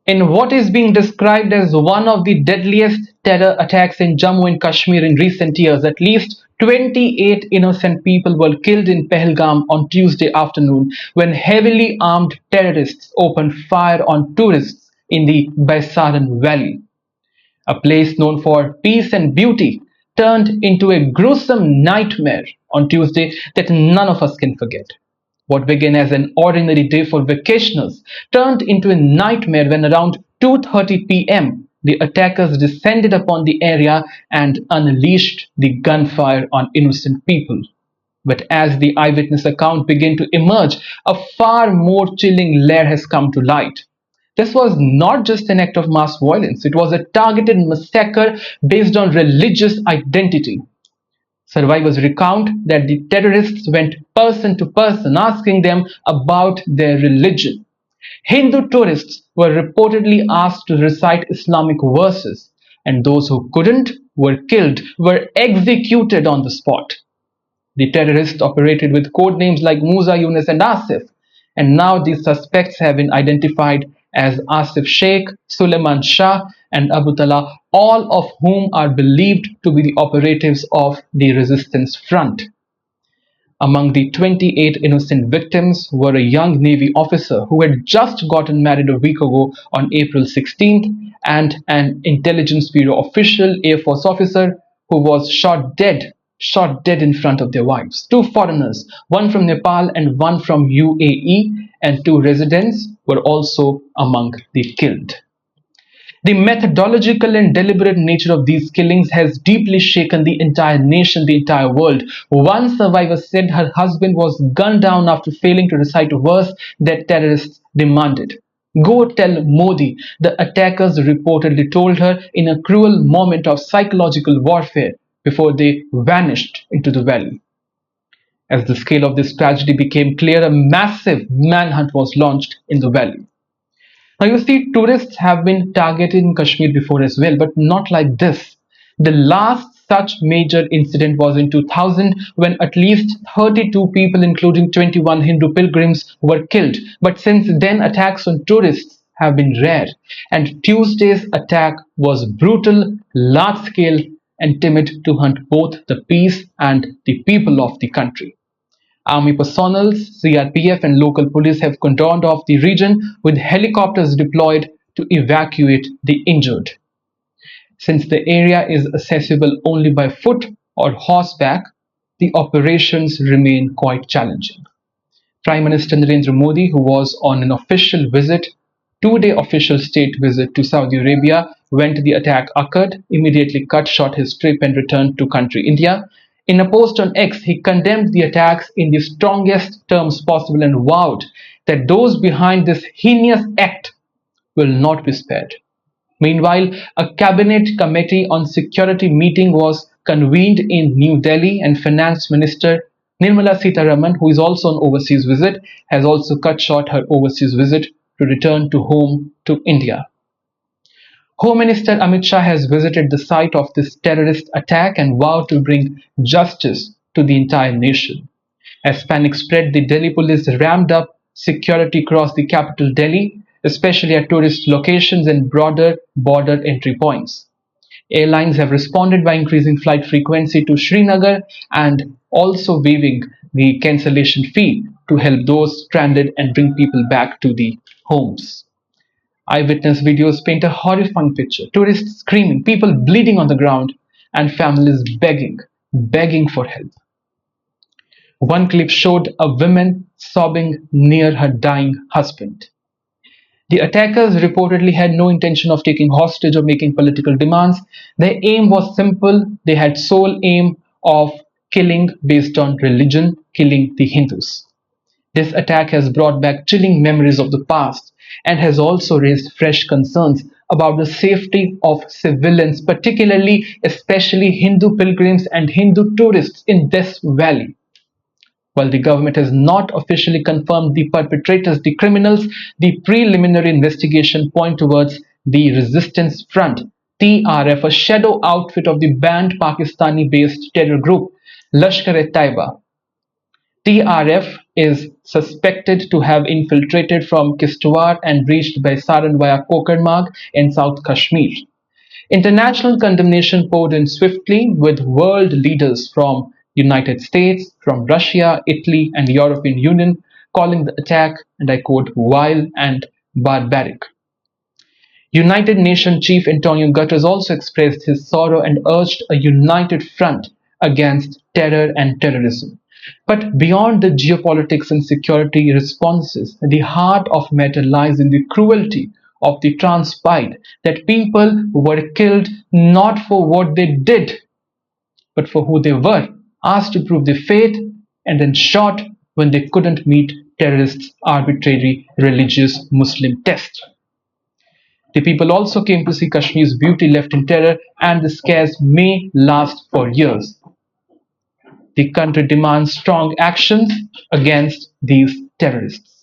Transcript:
In what is being described as one of the deadliest terror attacks in Jammu and Kashmir in recent years, at least 28 innocent people were killed in Pahalgam on Tuesday afternoon when heavily armed terrorists opened fire on tourists in the Baisaran Valley. A place known for peace and beauty turned into a gruesome nightmare on Tuesday that none of us can forget. What began as an ordinary day for vacationers turned into a nightmare when around 2:30 p.m. the attackers descended upon the area and unleashed the gunfire on innocent people. But as the eyewitness account began to emerge, a far more chilling layer has come to light. This was not just an act of mass violence, it was a targeted massacre based on religious identity. Survivors recount that the terrorists went person to person asking them about their religion. Hindu tourists were reportedly asked to recite Islamic verses, and those who couldn't were killed, were executed on the spot. The terrorists operated with code names like Musa, Yunus, and Asif, and now these suspects have been identified as Asif Sheikh, Suleiman Shah, and Abu Talha, all of whom are believed to be the operatives of the resistance front. Among the 28 innocent victims were a young Navy officer who had just gotten married a week ago on April 16th, and an Intelligence Bureau official, Air Force officer, who was shot dead in front of their wives. Two foreigners, one from Nepal and one from UAE, and two residents were also among the killed. The methodological and deliberate nature of these killings has deeply shaken the entire nation, the entire world. One survivor said her husband was gunned down after failing to recite a verse that terrorists demanded. Go tell Modi, the attackers reportedly told her in a cruel moment of psychological warfare before they vanished into the valley. As the scale of this tragedy became clear, a massive manhunt was launched in the valley. Now you see, tourists have been targeted in Kashmir before as well, but not like this. The last such major incident was in 2000 when at least 32 people, including 21 Hindu pilgrims, were killed. But since then, attacks on tourists have been rare. And Tuesday's attack was brutal, large scale, and timid to hunt both the peace and the people of the country. Army personnel, CRPF, and local police have cordoned off the region with helicopters deployed to evacuate the injured. Since the area is accessible only by foot or horseback, the operations remain quite challenging. Prime Minister Narendra Modi, who was on an official visit, 2-day official state visit to Saudi Arabia when the attack occurred, immediately cut short his trip and returned to country India. In a post on X, he condemned the attacks in the strongest terms possible and vowed that those behind this heinous act will not be spared. Meanwhile, a cabinet committee on security meeting was convened in New Delhi, and Finance Minister Nirmala Sitharaman, who is also on overseas visit, has also cut short her overseas visit to return to home to India. Home Minister Amit Shah has visited the site of this terrorist attack and vowed to bring justice to the entire nation. As panic spread, the Delhi police ramped up security across the capital Delhi, especially at tourist locations and broader border entry points. Airlines have responded by increasing flight frequency to Srinagar and also waiving the cancellation fee to help those stranded and bring people back to the homes. Eyewitness videos paint a horrifying picture. Tourists screaming, people bleeding on the ground, and families begging for help. One clip showed a woman sobbing near her dying husband. The attackers reportedly had no intention of taking hostage or making political demands. Their aim was simple. They had sole aim of killing based on religion, killing the Hindus. This attack has brought back chilling memories of the past and has also raised fresh concerns about the safety of civilians, especially Hindu pilgrims and Hindu tourists in this valley. While the government has not officially confirmed the perpetrators, the criminals, the preliminary investigation point towards the Resistance Front, TRF, a shadow outfit of the banned Pakistani-based terror group Lashkar-e-Taiba. TRF is suspected to have infiltrated from Kishtwar and reached by Saran via Kokermagh in South Kashmir. International condemnation poured in swiftly, with world leaders from United States, from Russia, Italy, and the European Union calling the attack, and I quote, vile and barbaric. United Nations Chief Antonio Guterres also expressed his sorrow and urged a united front against terror and terrorism. But beyond the geopolitics and security responses, the heart of matter lies in the cruelty of the transpired that people were killed not for what they did, but for who they were, asked to prove their faith, and then shot when they couldn't meet terrorists' arbitrary religious Muslim test. The people also came to see Kashmir's beauty left in terror, and the scares may last for years. The country demands strong actions against these terrorists.